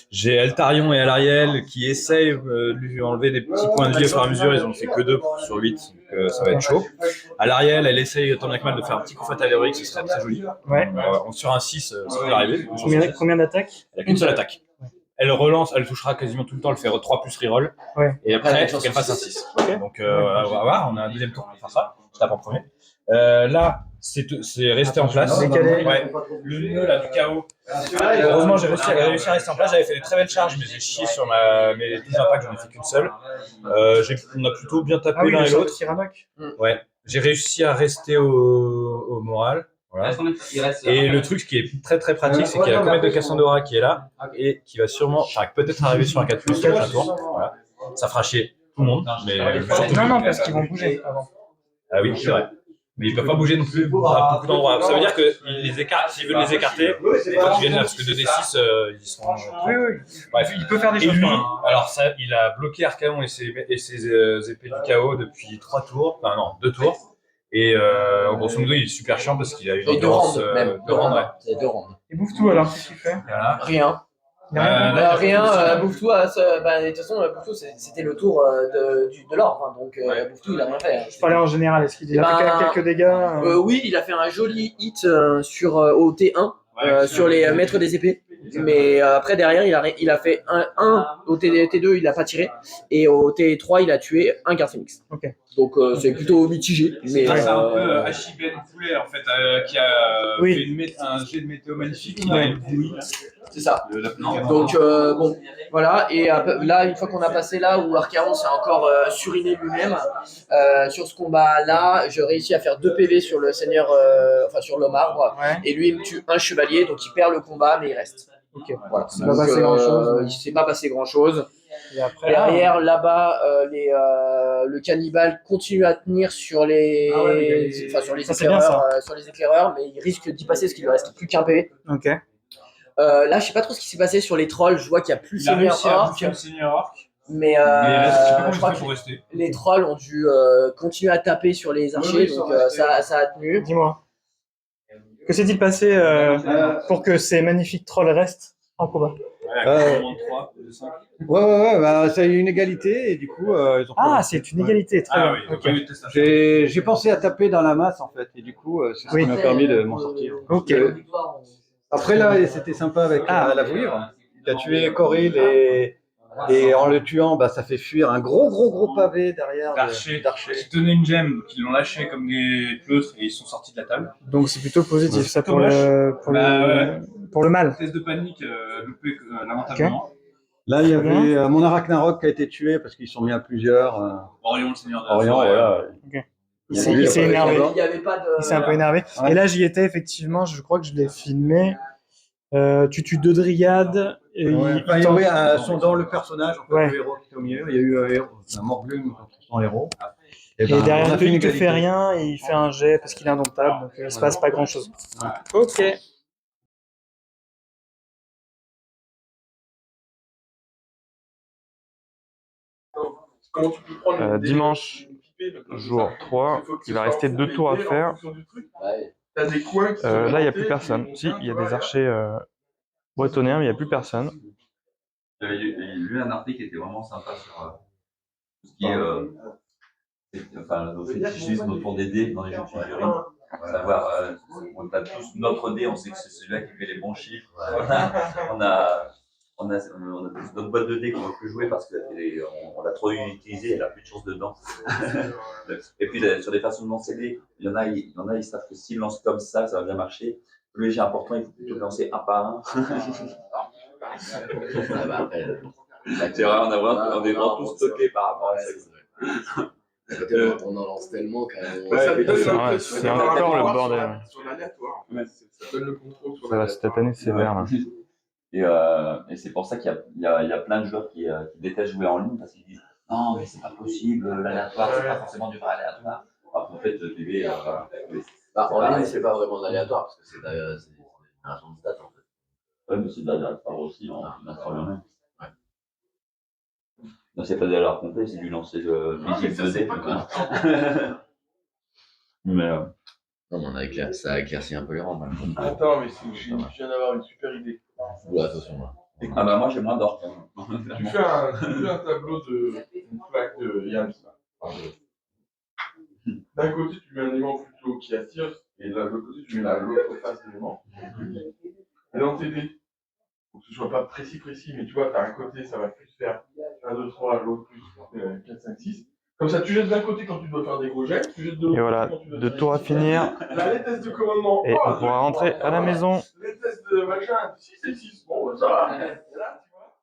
J'ai Eltarion et Alariel qui essayent de lui enlever des petits points de vie au fur et à mesure. Ils en ont fait que 2 sur 8, donc ça va être chaud. Alariel, elle essaye tant bien que mal de faire un petit coup fatal héroïque, ce serait très joli. Ouais. Sur un 6, ça peut arriver. Combien d'attaques? Elle a qu'une seule attaque. Elle relance, elle touchera quasiment tout le temps, elle fait 3 plus reroll. Ouais. Et après, il faut qu'elle fasse un 6. Okay. Donc, on va voir, on a un deuxième tour pour faire ça. Je tape en premier. Là, c'est resté en place. Ouais. Le nœud là, du chaos. Heureusement, j'ai réussi à rester en place. J'avais fait des très belles charges, mais j'ai chié sur mes 12 impacts, j'en ai fait qu'une seule. On a plutôt bien tapé l'un et l'autre. Ouais. J'ai réussi à rester au moral. Voilà. Et le truc qui est très très pratique, c'est qu'il y a la comète de Cassandora qui est là et qui va sûrement, peut-être arriver sur un 4+ sur un tour. Voilà. Ça fera chier tout le monde. Mais non, parce qu'ils vont bouger avant. Ah oui, c'est vrai. Mais ils peuvent pas bouger non plus à beaucoup d'endroits. Ça veut dire que s'ils veulent les écarter, il faut qu'ils viennent là, parce que 2d6, ils seront. Oui. Bref, il peut faire des choses. Et lui, alors ça, il a bloqué Archaon et ses épées du chaos depuis 3 tours, enfin non, 2 tours. Et grosso modo, il est super chiant parce qu'il a une endurance de round. Ouais. C'est 2 rounds. Et Bouffe-Tout alors, qu'est-ce qu'il fait? Voilà. Rien. Bouffe-Tout, de toute façon, Bouffe-Tout, c'était le tour de l'ordre, hein, donc Bouffe-Tout, il a rien fait. Je parlais en général, est-ce qu'il a fait quelques dégâts? Oui, il a fait un joli hit au T1, sur les maîtres des épées. Mais après, derrière, il a fait un au T2, il n'a pas tiré. Et au T3, il a tué un garde phoenix. Okay. Donc, c'est plutôt mitigé. Mais, c'est un peu Hachiben Poulet, en fait, qui a fait un jet de météo magnifique. Il a une bouillie. C'est ça. Donc, bon, voilà. Et là, une fois qu'on a passé là où Archaon s'est encore suriné lui-même, sur ce combat-là, j'ai réussi à faire 2 PV sur le seigneur, sur l'homme arbre. Ouais. Et lui, il me tue un chevalier, donc il perd le combat, mais il reste. Ok, voilà. Il ne s'est pas passé grand-chose. Et après, derrière, là-bas, le cannibale continue à tenir sur les éclaireurs, mais il risque d'y passer parce qu'il lui reste plus qu'un PV. Ok. Là, je sais pas trop ce qui s'est passé sur les trolls. Je vois qu'il y a plus Seigneur Orc. Mais je crois que les trolls ont dû continuer à taper sur les archers, donc ça a tenu. Dis-moi. Que s'est-il passé pour que ces magnifiques trolls restent en combat? Ouais, ça a eu une égalité et du coup ils ont. Ah, c'est une égalité, très bien. Oui, okay. J'ai pensé à taper dans la masse en fait et du coup c'est ce qui m'a permis de m'en sortir. Ok. Après là, c'était sympa avec la vouivre. Il a tué Coril et en le tuant, ça fait fuir un gros pavé derrière d'archers qui tenaient une gemme, donc ils l'ont lâché comme des pleutres et ils sont sortis de la table. Donc c'est plutôt positif ça pour le mal. Test de panique loupé lamentablement. Okay. Là il y avait mon Ragnarok qui a été tué parce qu'ils sont mis à plusieurs. Orion le seigneur de la Orion, voilà. Okay. Il s'est énervé. Il s'est un peu énervé. Ouais. Et là j'y étais effectivement, je crois que je l'ai filmé. Tu tues 2 dryades. Sont dans le personnage, en fait, le héros qui était au milieu. Il y a eu un Morglum son héros. Et derrière lui, il ne fait rien et il fait un jet parce qu'il est indomptable, donc il ne se passe pas grand chose. Ouais. Ok. Dimanche, jour 3, il va rester 2 tours à faire. Là, il n'y a plus personne. Si, il y a des archers bretonniens, mais il n'y a plus personne. J'avais lu un article qui était vraiment sympa sur tout ce qui est le fétichisme autour des dés dans les jeux de figurines. Savoir, on a tous notre dé, on sait que c'est celui-là qui fait les bons chiffres. On a tous notre boîte de dés qu'on ne peut plus jouer parce qu'on l'a trop utilisée, elle n'a plus de chance dedans. Et puis sur des façons de lancer dés, il y en a, ils savent que s'ils lancent comme ça va bien marcher. Le léger important, il faut plutôt lancer un par un. C'est vrai, on est vraiment tous stockés par rapport à ça. On en lance tellement quand même. C'est encore le bordel. Cette année, c'est vert. Et c'est pour ça qu'il y a plein de joueurs qui détestent jouer en ligne parce qu'ils disent non, mais c'est pas possible, l'aléatoire, c'est pas forcément du vrai aléatoire. Alors qu'en fait, PV. En ligne, c'est pas vraiment d'aléatoire parce que c'est une génération de stats en fait. Ouais, mais c'est d'aléatoire aussi, on installe même. Non, c'est pas d'aléatoire complet, c'est du lancer visible de dés. Mais. Non, ça a éclairci un peu les rangs. Attends, mais je viens d'avoir une super idée. Oula, attention là. Ah bah moi j'ai moins d'or quand même. Tu fais un tableau de une plaque de Yams. D'un côté, tu mets un aimant plutôt qui attire, et de l'autre côté, tu mets l'autre face de l'aimant. Et dans tes dés, pour que ce soit pas précis, mais tu vois, tu as un côté, ça va plus faire 1, 2, 3, l'autre plus 4, 5, 6. Comme ça, tu jettes d'un côté quand tu dois faire des gros jets, tu jettes de l'autre Et voilà, quand tu dois 2 faire tours à finir. Là, les tests de commandement. Et on pourra rentrer à la maison. Les tests de machin, 6 et 6. Bon, ça va. Et là, tu vois.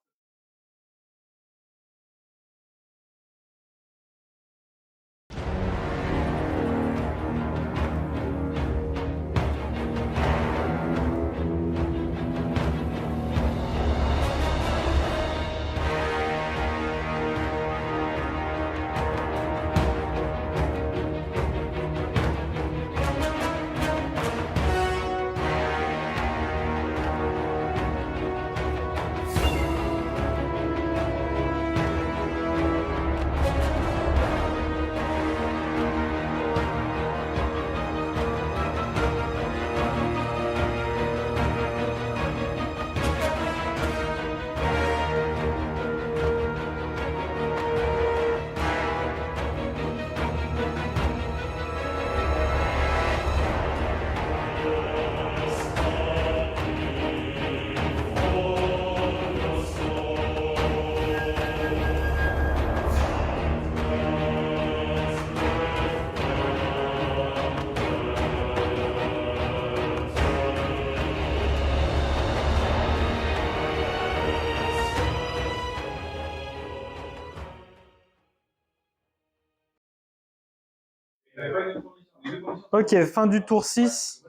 Ok, fin du tour 6.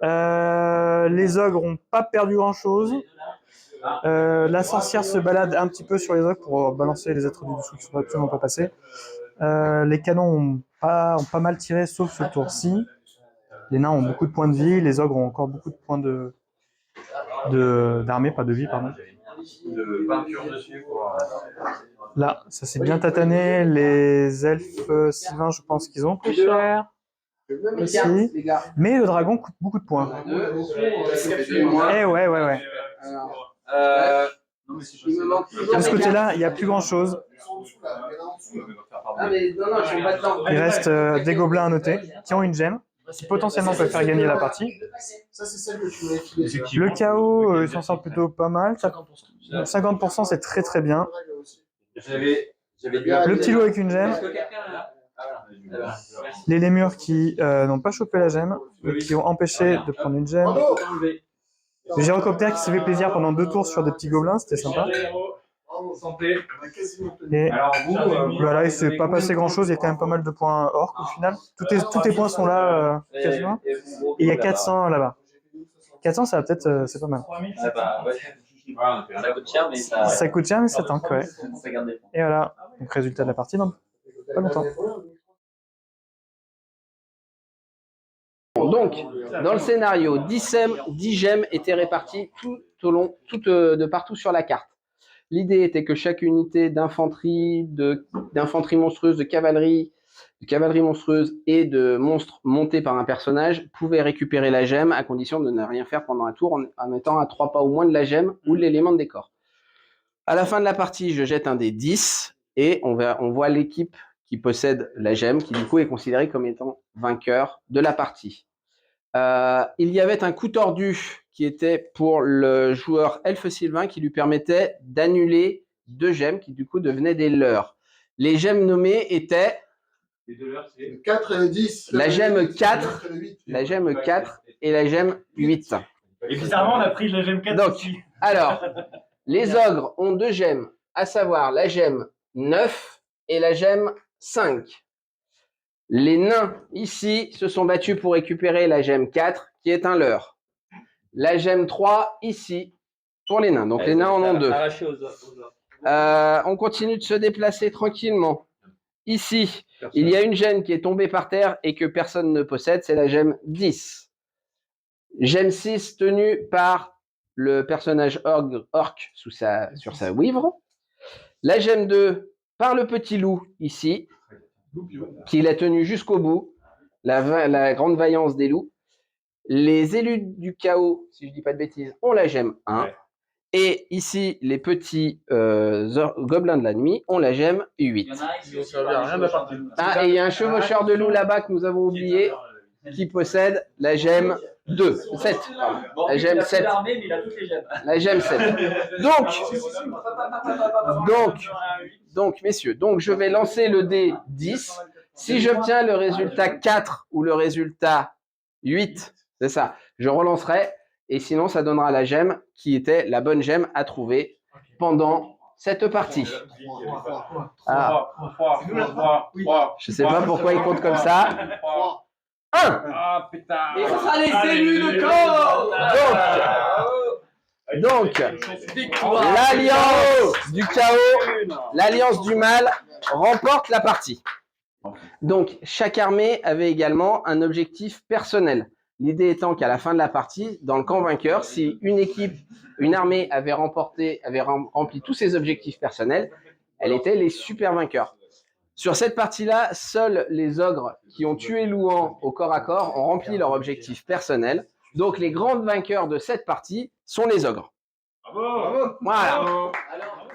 Les ogres n'ont pas perdu grand-chose. La sorcière se balade un petit peu sur les ogres pour balancer les êtres du dessous qui ne sont absolument pas passés. Les canons ont pas mal tiré, sauf ce tour-ci. Les nains ont beaucoup de points de vie, les ogres ont encore beaucoup de points d'armée, pas de vie, pardon. De peinture dessus pour. Là, ça s'est bien tatané. Les elfes sylvains, je pense qu'ils ont pris cher. Aussi. Mais le dragon coûte beaucoup de points. Eh ouais. De ce côté-là, il n'y a plus grand-chose. Il reste des gobelins à noter, qui ont une gemme, qui potentiellement peuvent faire gagner la partie. Le chaos, il s'en sort plutôt pas mal. 50%, c'est très très bien. Le petit loup avec une gemme. Les lémurs qui n'ont pas chopé la gemme, et qui ont empêché de prendre une gemme. Le gyrocoptère qui s'est fait plaisir pendant 2 tours sur des petits gobelins, c'était sympa. Et voilà, il ne s'est pas passé grand chose, il y a quand même pas mal de points orques au final. Tous tes points sont là quasiment. Et il y a 400 là-bas. 400, ça va peut-être, c'est pas mal. Ça coûte cher, mais ça. Ça coûte cher, mais ça tank, ouais. Et voilà, donc résultat de la partie dans pas longtemps. Donc, dans le scénario, 10 gemmes étaient réparties de partout sur la carte. L'idée était que chaque unité d'infanterie monstrueuse, de cavalerie monstrueuse et de monstres montés par un personnage pouvait récupérer la gemme à condition de ne rien faire pendant un tour en étant à 3 pas au moins de la gemme ou de l'élément de décor. À la fin de la partie, je jette un des 10 et on voit l'équipe qui possède la gemme, qui du coup est considérée comme étant vainqueur de la partie. Il y avait un coup tordu qui était pour le joueur elfe sylvain qui lui permettait d'annuler 2 gemmes qui du coup devenaient des leurs. Les gemmes nommées étaient 4 et 10. la gemme 4, la gemme 4 et la gemme 8. Et bizarrement, on a pris la gemme 4 Donc, aussi. alors, les ogres ont 2 gemmes, à savoir la gemme 9 et la gemme 5. Les nains, ici, se sont battus pour récupérer la gemme 4, qui est un leurre. La gemme 3, ici, pour les nains. Donc, les nains en ont 2. On continue de se déplacer tranquillement. Ici, il y a une gemme qui est tombée par terre et que personne ne possède, c'est la gemme 10. Gemme 6 tenue par le personnage orc sur sa wivre. La gemme 2 par le petit loup, ici, qui l'a tenu jusqu'au bout, la grande vaillance des loups. Les élus du chaos, si je ne dis pas de bêtises, ont la gemme 1. Et ici, les petits gobelins de la nuit ont la gemme 8. Ah, et il y a un chevaucheur de loup là-bas que nous avons oublié, qui possède la gemme 2, 7. Pardon. La gemme 7. La gemme 7. Donc, messieurs, donc je vais lancer le dé 10. Si j'obtiens le résultat 4 ou le résultat 8, c'est ça, je relancerai. Et sinon, ça donnera la gemme qui était la bonne gemme à trouver pendant cette partie. Ah. Je ne sais pas pourquoi il compte comme ça. 1. Et ce sera les élus de corps. Donc, l'alliance du chaos, l'alliance du mal remporte la partie. Donc, chaque armée avait également un objectif personnel. L'idée étant qu'à la fin de la partie, dans le camp vainqueur, si une armée avait rempli tous ses objectifs personnels, elle était les super vainqueurs. Sur cette partie-là, seuls les ogres qui ont tué Louan au corps à corps ont rempli leur objectif personnel. Donc les grands vainqueurs de cette partie sont les ogres. Bravo. Voilà. Alors,